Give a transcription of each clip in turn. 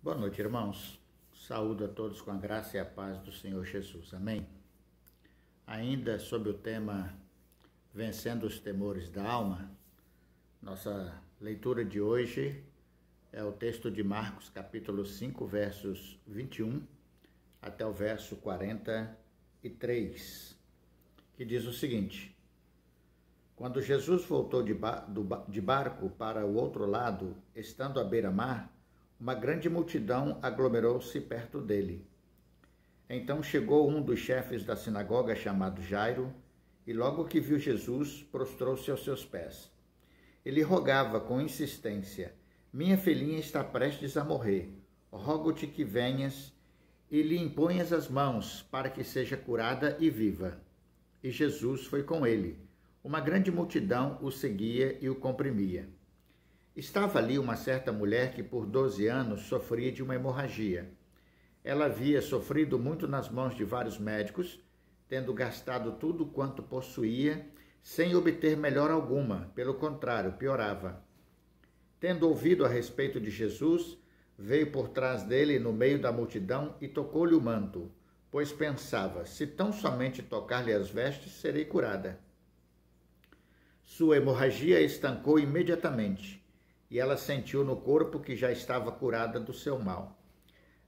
Boa noite, irmãos. Saúdo a todos com a graça e a paz do Senhor Jesus. Amém? Ainda sobre o tema Vencendo os Temores da Alma, nossa leitura de hoje é o texto de Marcos, capítulo 5, versos 21 até o verso 43, que diz o seguinte: Quando Jesus voltou de barco para o outro lado, estando à beira-mar, uma grande multidão aglomerou-se perto dele. Então chegou um dos chefes da sinagoga, chamado Jairo, e logo que viu Jesus, prostrou-se aos seus pés. Ele rogava com insistência: Minha filhinha está prestes a morrer. Rogo-te que venhas e lhe imponhas as mãos, para que seja curada e viva. E Jesus foi com ele. Uma grande multidão o seguia e o comprimia. Estava ali uma certa mulher que por 12 anos sofria de uma hemorragia. Ela havia sofrido muito nas mãos de vários médicos, tendo gastado tudo quanto possuía, sem obter melhora alguma, pelo contrário, piorava. Tendo ouvido a respeito de Jesus, veio por trás dele no meio da multidão e tocou-lhe o manto, pois pensava: se tão somente tocar-lhe as vestes, serei curada. Sua hemorragia estancou imediatamente, e ela sentiu no corpo que já estava curada do seu mal.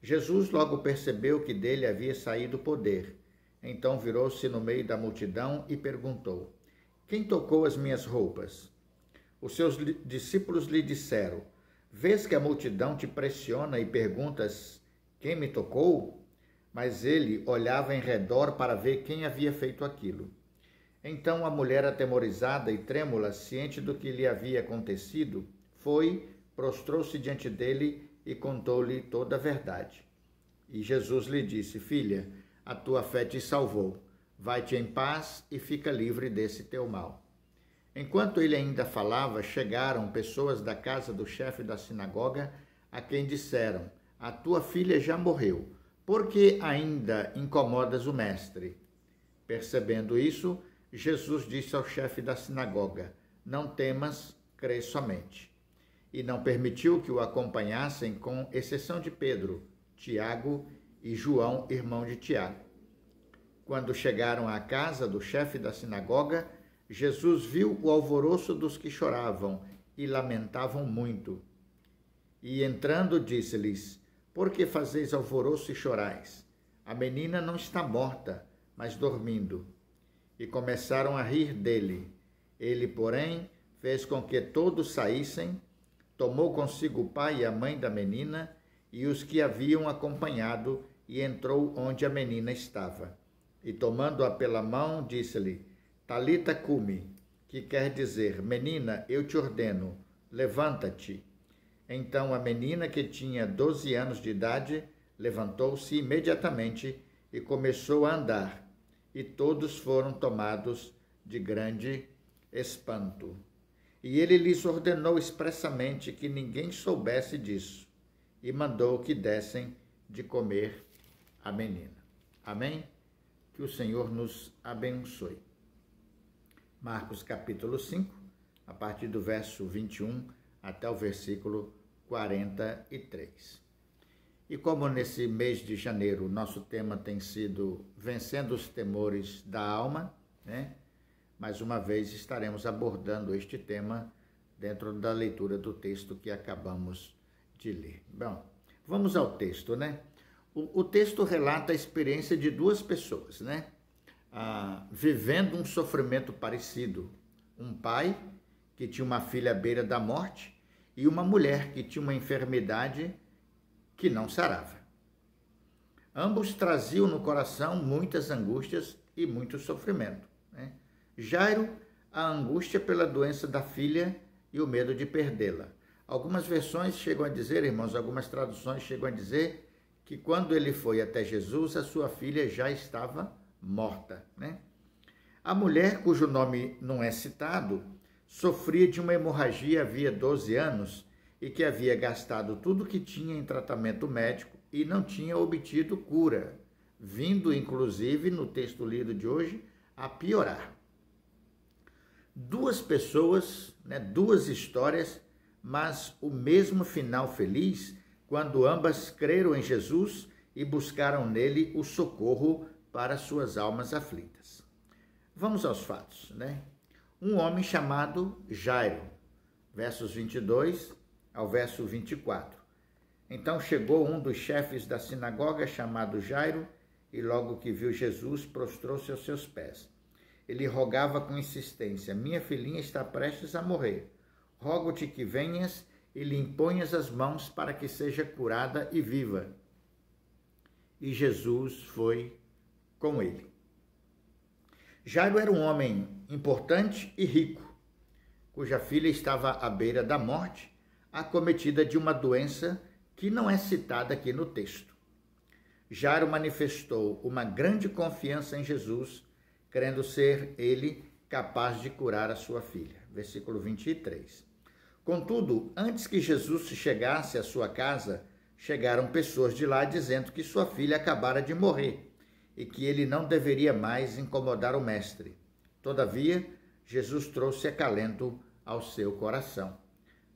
Jesus logo percebeu que dele havia saído o poder. Então virou-se no meio da multidão e perguntou: Quem tocou as minhas roupas? Os seus discípulos lhe disseram: Vês que a multidão te pressiona e perguntas: Quem me tocou? Mas ele olhava em redor para ver quem havia feito aquilo. Então a mulher, atemorizada e trêmula, ciente do que lhe havia acontecido, foi, prostrou-se diante dele e contou-lhe toda a verdade. E Jesus lhe disse: Filha, a tua fé te salvou. Vai-te em paz e fica livre desse teu mal. Enquanto ele ainda falava, chegaram pessoas da casa do chefe da sinagoga, a quem disseram: A tua filha já morreu, por que ainda incomodas o mestre? Percebendo isso, Jesus disse ao chefe da sinagoga: Não temas, crê somente. E não permitiu que o acompanhassem, com exceção de Pedro, Tiago e João, irmão de Tiago. Quando chegaram à casa do chefe da sinagoga, Jesus viu o alvoroço dos que choravam e lamentavam muito. E entrando, disse-lhes: Por que fazeis alvoroço e chorais? A menina não está morta, mas dormindo. E começaram a rir dele. Ele, porém, fez com que todos saíssem, tomou consigo o pai e a mãe da menina e os que haviam acompanhado, e entrou onde a menina estava. E tomando-a pela mão, disse-lhe: Talita cumi, que quer dizer: Menina, eu te ordeno, levanta-te. Então a menina, que tinha 12 anos de idade, levantou-se imediatamente e começou a andar, e todos foram tomados de grande espanto. E ele lhes ordenou expressamente que ninguém soubesse disso, e mandou que dessem de comer a menina. Amém? Que o Senhor nos abençoe. Marcos capítulo 5, a partir do verso 21 até o versículo 43. E como nesse mês de janeiro nosso tema tem sido Vencendo os Temores da Alma, né? Mais uma vez estaremos abordando este tema dentro da leitura do texto que acabamos de ler. Bom, vamos ao texto, né? O texto relata a experiência de duas pessoas, né? Vivendo um sofrimento parecido. Um pai que tinha uma filha à beira da morte e uma mulher que tinha uma enfermidade que não sarava. Ambos traziam no coração muitas angústias e muito sofrimento, né? Jairo, a angústia pela doença da filha e o medo de perdê-la. Algumas versões chegam a dizer, irmãos, algumas traduções chegam a dizer que quando ele foi até Jesus, a sua filha já estava morta, né? A mulher, cujo nome não é citado, sofria de uma hemorragia havia 12 anos e que havia gastado tudo que tinha em tratamento médico e não tinha obtido cura, vindo, inclusive, no texto lido de hoje, a piorar. Duas pessoas, né, duas histórias, mas o mesmo final feliz quando ambas creram em Jesus e buscaram nele o socorro para suas almas aflitas. Vamos aos fatos, né? Um homem chamado Jairo, versos 22 ao verso 24. Então chegou um dos chefes da sinagoga chamado Jairo e logo que viu Jesus, prostrou-se aos seus pés. Ele rogava com insistência: minha filhinha está prestes a morrer. Rogo-te que venhas e lhe imponhas as mãos para que seja curada e viva. E Jesus foi com ele. Jairo era um homem importante e rico, cuja filha estava à beira da morte, acometida de uma doença que não é citada aqui no texto. Jairo manifestou uma grande confiança em Jesus, crendo ser ele capaz de curar a sua filha. Versículo 23. Contudo, antes que Jesus chegasse à sua casa, chegaram pessoas de lá dizendo que sua filha acabara de morrer e que ele não deveria mais incomodar o mestre. Todavia, Jesus trouxe acalento ao seu coração.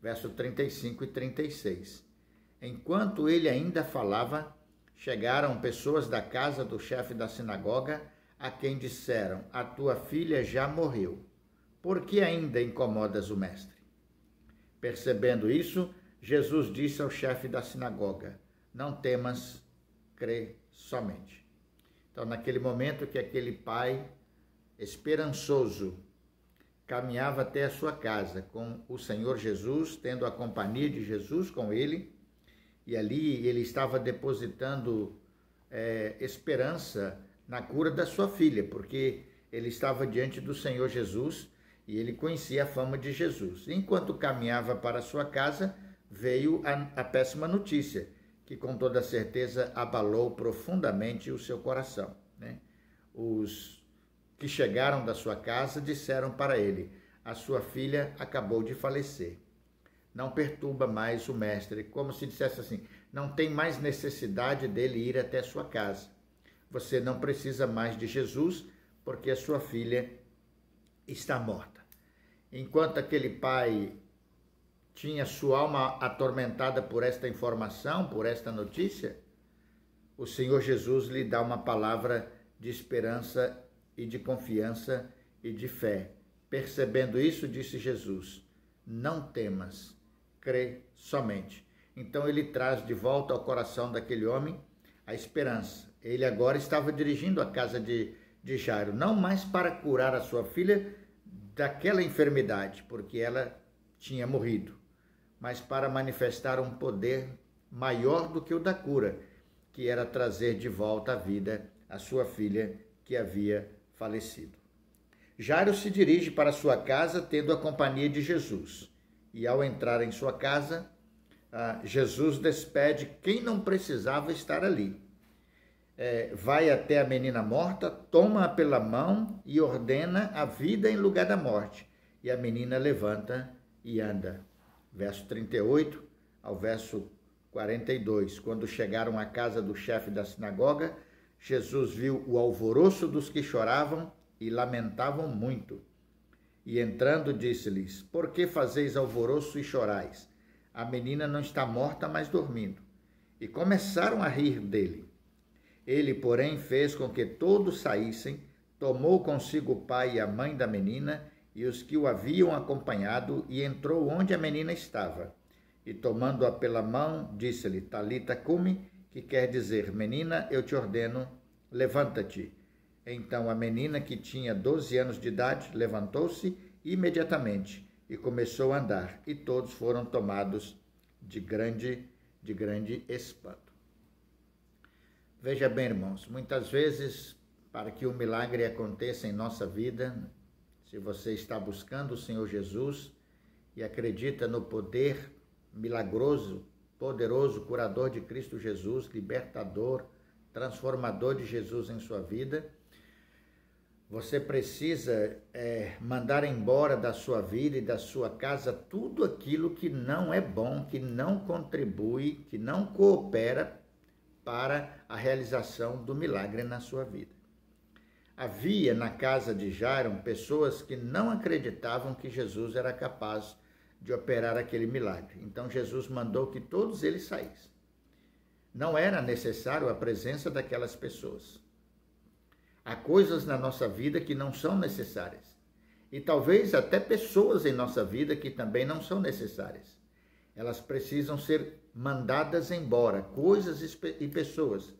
Verso 35 e 36. Enquanto ele ainda falava, chegaram pessoas da casa do chefe da sinagoga, a quem disseram: a tua filha já morreu. Por que ainda incomodas o mestre? Percebendo isso, Jesus disse ao chefe da sinagoga: não temas, crê somente. Então, naquele momento que aquele pai esperançoso caminhava até a sua casa com o Senhor Jesus, tendo a companhia de Jesus com ele, e ali ele estava depositando esperança na cura da sua filha, porque ele estava diante do Senhor Jesus e ele conhecia a fama de Jesus. Enquanto caminhava para a sua casa, veio a péssima notícia, que com toda certeza abalou profundamente o seu coração, né? Os que chegaram da sua casa disseram para ele: a sua filha acabou de falecer. Não perturba mais o mestre, como se dissesse assim: não tem mais necessidade dele ir até a sua casa. Você não precisa mais de Jesus, porque a sua filha está morta. Enquanto aquele pai tinha sua alma atormentada por esta informação, por esta notícia, o Senhor Jesus lhe dá uma palavra de esperança e de confiança e de fé. Percebendo isso, disse Jesus: não temas, crê somente. Então ele traz de volta ao coração daquele homem a esperança. Ele agora estava dirigindo a casa de Jairo, não mais para curar a sua filha daquela enfermidade, porque ela tinha morrido, mas para manifestar um poder maior do que o da cura, que era trazer de volta à vida a sua filha que havia falecido. Jairo se dirige para sua casa tendo a companhia de Jesus. E ao entrar em sua casa, Jesus despede quem não precisava estar ali. Vai até a menina morta, toma-a pela mão e ordena a vida em lugar da morte. E a menina levanta e anda. Verso 38 ao verso 42. Quando chegaram à casa do chefe da sinagoga, Jesus viu o alvoroço dos que choravam e lamentavam muito. E entrando, disse-lhes: por que fazeis alvoroço e chorais? A menina não está morta, mas dormindo. E começaram a rir dele. Ele, porém, fez com que todos saíssem, tomou consigo o pai e a mãe da menina e os que o haviam acompanhado, e entrou onde a menina estava. E tomando-a pela mão, disse-lhe: Talita cumi, que quer dizer: menina, eu te ordeno, levanta-te. Então a menina, que tinha 12 anos de idade, levantou-se imediatamente e começou a andar, e todos foram tomados de grande espanto. Veja bem, irmãos, muitas vezes, para que o milagre aconteça em nossa vida, se você está buscando o Senhor Jesus e acredita no poder milagroso, poderoso, curador de Cristo Jesus, libertador, transformador de Jesus em sua vida, você precisa mandar embora da sua vida e da sua casa tudo aquilo que não é bom, que não contribui, que não coopera para a realização do milagre na sua vida. Havia na casa de Jairo pessoas que não acreditavam que Jesus era capaz de operar aquele milagre. Então Jesus mandou que todos eles saíssem. Não era necessário a presença daquelas pessoas. Há coisas na nossa vida que não são necessárias. E talvez até pessoas em nossa vida que também não são necessárias. Elas precisam ser mandadas embora, coisas e pessoas,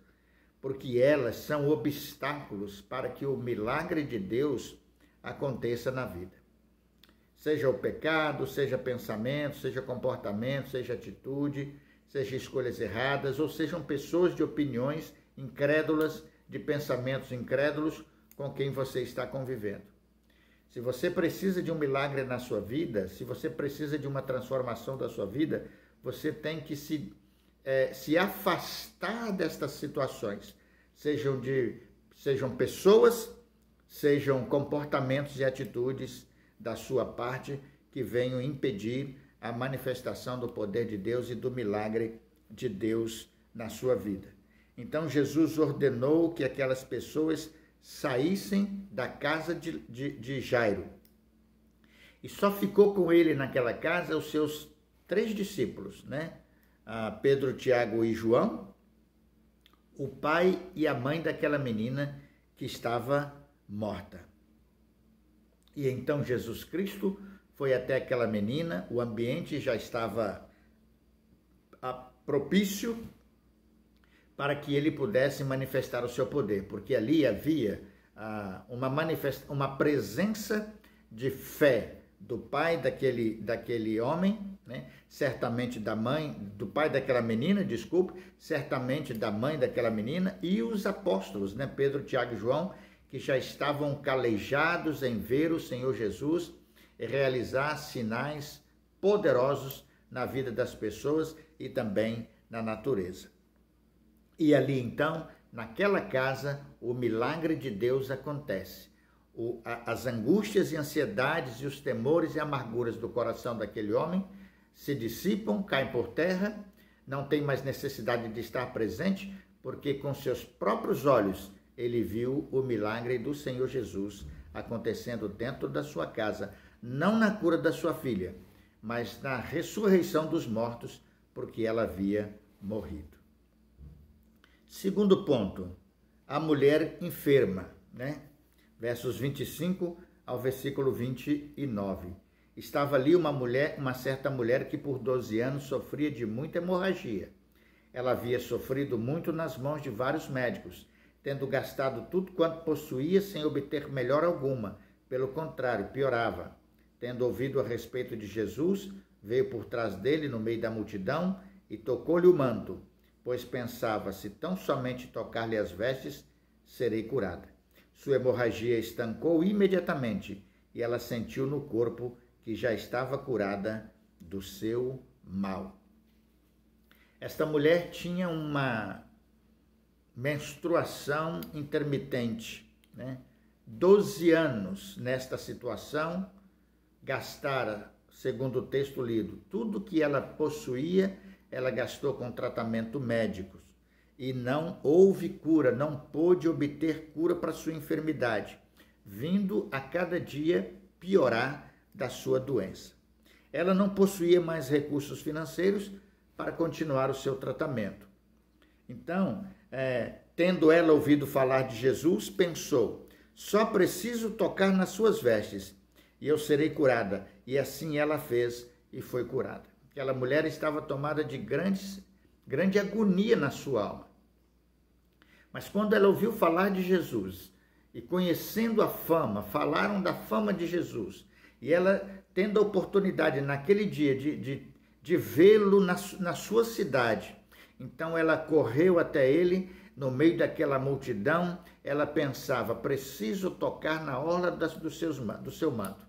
porque elas são obstáculos para que o milagre de Deus aconteça na vida. Seja o pecado, seja pensamento, seja comportamento, seja atitude, seja escolhas erradas, ou sejam pessoas de opiniões incrédulas, de pensamentos incrédulos com quem você está convivendo. Se você precisa de um milagre na sua vida, se você precisa de uma transformação da sua vida, você tem que se afastar destas situações, sejam pessoas, sejam comportamentos e atitudes da sua parte que venham impedir a manifestação do poder de Deus e do milagre de Deus na sua vida. Então Jesus ordenou que aquelas pessoas saíssem da casa de Jairo. E só ficou com ele naquela casa os seus 3 discípulos, né? Pedro, Tiago e João, o pai e a mãe daquela menina que estava morta. E então Jesus Cristo foi até aquela menina, o ambiente já estava propício para que ele pudesse manifestar o seu poder, porque ali havia uma presença de fé do pai daquele homem, né? Certamente da mãe, do pai daquela menina, certamente da mãe daquela menina e os apóstolos, né? Pedro, Tiago e João, que já estavam calejados em ver o Senhor Jesus e realizar sinais poderosos na vida das pessoas e também na natureza. E ali então, naquela casa, o milagre de Deus acontece. As angústias e ansiedades e os temores e amarguras do coração daquele homem se dissipam, caem por terra, não tem mais necessidade de estar presente, porque com seus próprios olhos ele viu o milagre do Senhor Jesus acontecendo dentro da sua casa, não na cura da sua filha, mas na ressurreição dos mortos, porque ela havia morrido. Segundo ponto, a mulher enferma, né? Versos 25 ao versículo 29. Estava ali uma certa mulher que por 12 anos sofria de muita hemorragia. Ela havia sofrido muito nas mãos de vários médicos, tendo gastado tudo quanto possuía sem obter melhora alguma. Pelo contrário, piorava. Tendo ouvido a respeito de Jesus, veio por trás dele no meio da multidão e tocou-lhe o manto, pois pensava, se tão somente tocar-lhe as vestes, serei curada. Sua hemorragia estancou imediatamente e ela sentiu no corpo que já estava curada do seu mal. Esta mulher tinha uma menstruação intermitente, né? 12 anos nesta situação, gastara, segundo o texto lido, tudo que ela possuía, ela gastou com tratamento médicos e não houve cura, não pôde obter cura para sua enfermidade, vindo a cada dia piorar da sua doença. Ela não possuía mais recursos financeiros para continuar o seu tratamento. Então, tendo ela ouvido falar de Jesus, pensou, só preciso tocar nas suas vestes e eu serei curada. E assim ela fez e foi curada. Aquela mulher estava tomada de grande agonia na sua alma. Mas quando ela ouviu falar de Jesus e conhecendo a fama, falaram da fama de Jesus, e ela tendo a oportunidade naquele dia de vê-lo na sua cidade, então ela correu até ele, no meio daquela multidão, ela pensava, preciso tocar na orla do seu manto,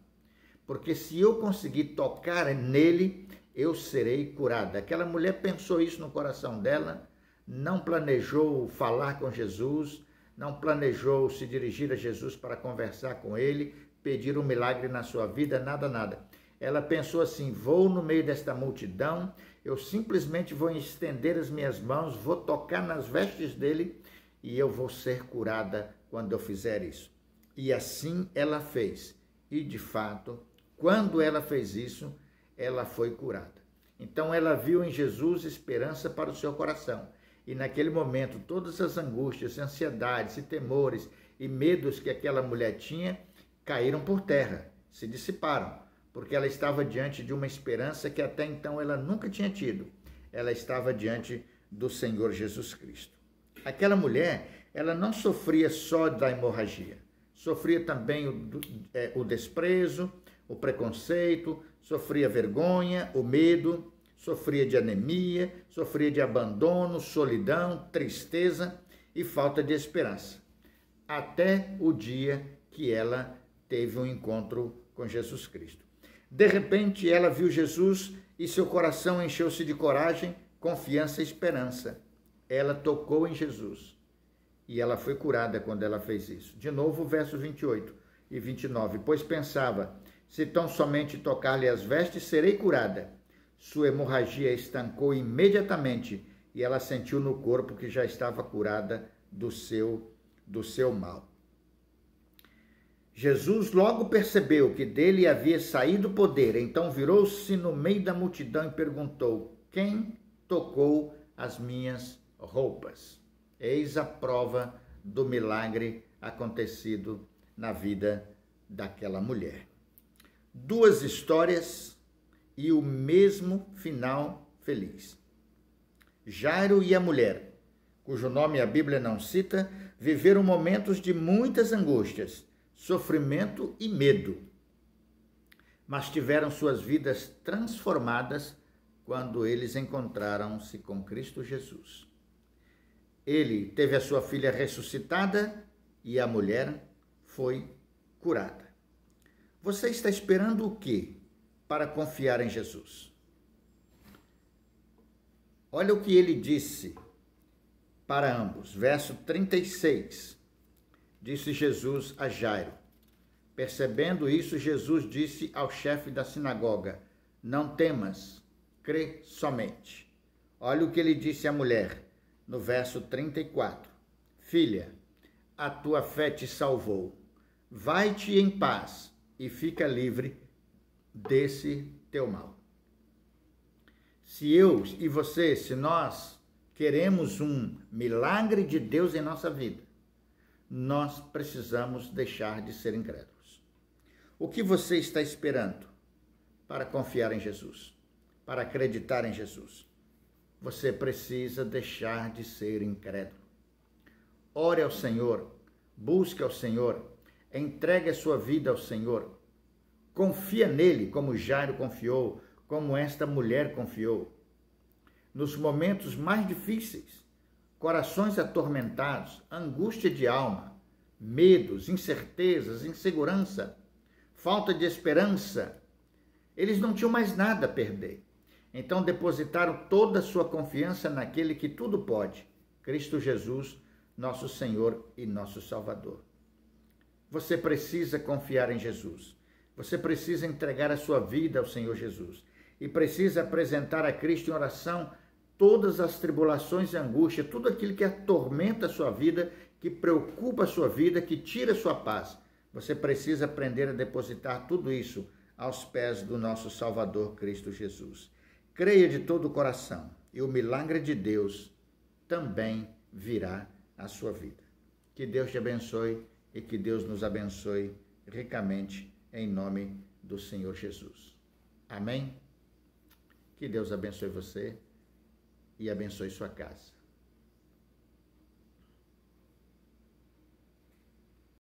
porque se eu conseguir tocar nele, eu serei curada. Aquela mulher pensou isso no coração dela, não planejou falar com Jesus, não planejou se dirigir a Jesus para conversar com ele, pedir um milagre na sua vida, nada. Ela pensou assim, vou no meio desta multidão, eu simplesmente vou estender as minhas mãos, vou tocar nas vestes dele e eu vou ser curada quando eu fizer isso. E assim ela fez. E de fato, quando ela fez isso, ela foi curada. Então ela viu em Jesus esperança para o seu coração. E naquele momento, todas as angústias, ansiedades e temores e medos que aquela mulher tinha caíram por terra, se dissiparam, porque ela estava diante de uma esperança que até então ela nunca tinha tido. Ela estava diante do Senhor Jesus Cristo. Aquela mulher, ela não sofria só da hemorragia, sofria também o desprezo, o preconceito, sofria vergonha, o medo, sofria de anemia, sofria de abandono, solidão, tristeza e falta de esperança. Até o dia que ela teve um encontro com Jesus Cristo. De repente, ela viu Jesus e seu coração encheu-se de coragem, confiança e esperança. Ela tocou em Jesus e ela foi curada quando ela fez isso. De novo, versos 28 e 29. Pois pensava, se tão somente tocar-lhe as vestes, serei curada. Sua hemorragia estancou imediatamente e ela sentiu no corpo que já estava curada do seu mal. Jesus logo percebeu que dele havia saído poder, então virou-se no meio da multidão e perguntou: quem tocou as minhas roupas? Eis a prova do milagre acontecido na vida daquela mulher. Duas histórias e o mesmo final feliz. Jairo e a mulher, cujo nome a Bíblia não cita, viveram momentos de muitas angústias, sofrimento e medo, mas tiveram suas vidas transformadas quando eles encontraram-se com Cristo Jesus. Ele teve a sua filha ressuscitada e a mulher foi curada. Você está esperando o quê para confiar em Jesus? Olha o que ele disse para ambos, verso 36. Disse Jesus a Jairo. Percebendo isso, Jesus disse ao chefe da sinagoga: não temas, crê somente. Olha o que ele disse à mulher, no verso 34. Filha, a tua fé te salvou. Vai-te em paz e fica livre desse teu mal. Se eu e você, se nós queremos um milagre de Deus em nossa vida, nós precisamos deixar de ser incrédulos. O que você está esperando para confiar em Jesus, para acreditar em Jesus? Você precisa deixar de ser incrédulo. Ore ao Senhor, busque ao Senhor, entregue a sua vida ao Senhor. Confia nele como Jairo confiou, como esta mulher confiou. Nos momentos mais difíceis, corações atormentados, angústia de alma, medos, incertezas, insegurança, falta de esperança, eles não tinham mais nada a perder. Então depositaram toda a sua confiança naquele que tudo pode, Cristo Jesus, nosso Senhor e nosso Salvador. Você precisa confiar em Jesus. Você precisa entregar a sua vida ao Senhor Jesus e precisa apresentar a Cristo em oração todas as tribulações e angústias, tudo aquilo que atormenta a sua vida, que preocupa a sua vida, que tira a sua paz. Você precisa aprender a depositar tudo isso aos pés do nosso Salvador Cristo Jesus. Creia de todo o coração e o milagre de Deus também virá à sua vida. Que Deus te abençoe e que Deus nos abençoe ricamente em nome do Senhor Jesus. Amém? Que Deus abençoe você e abençoe sua casa.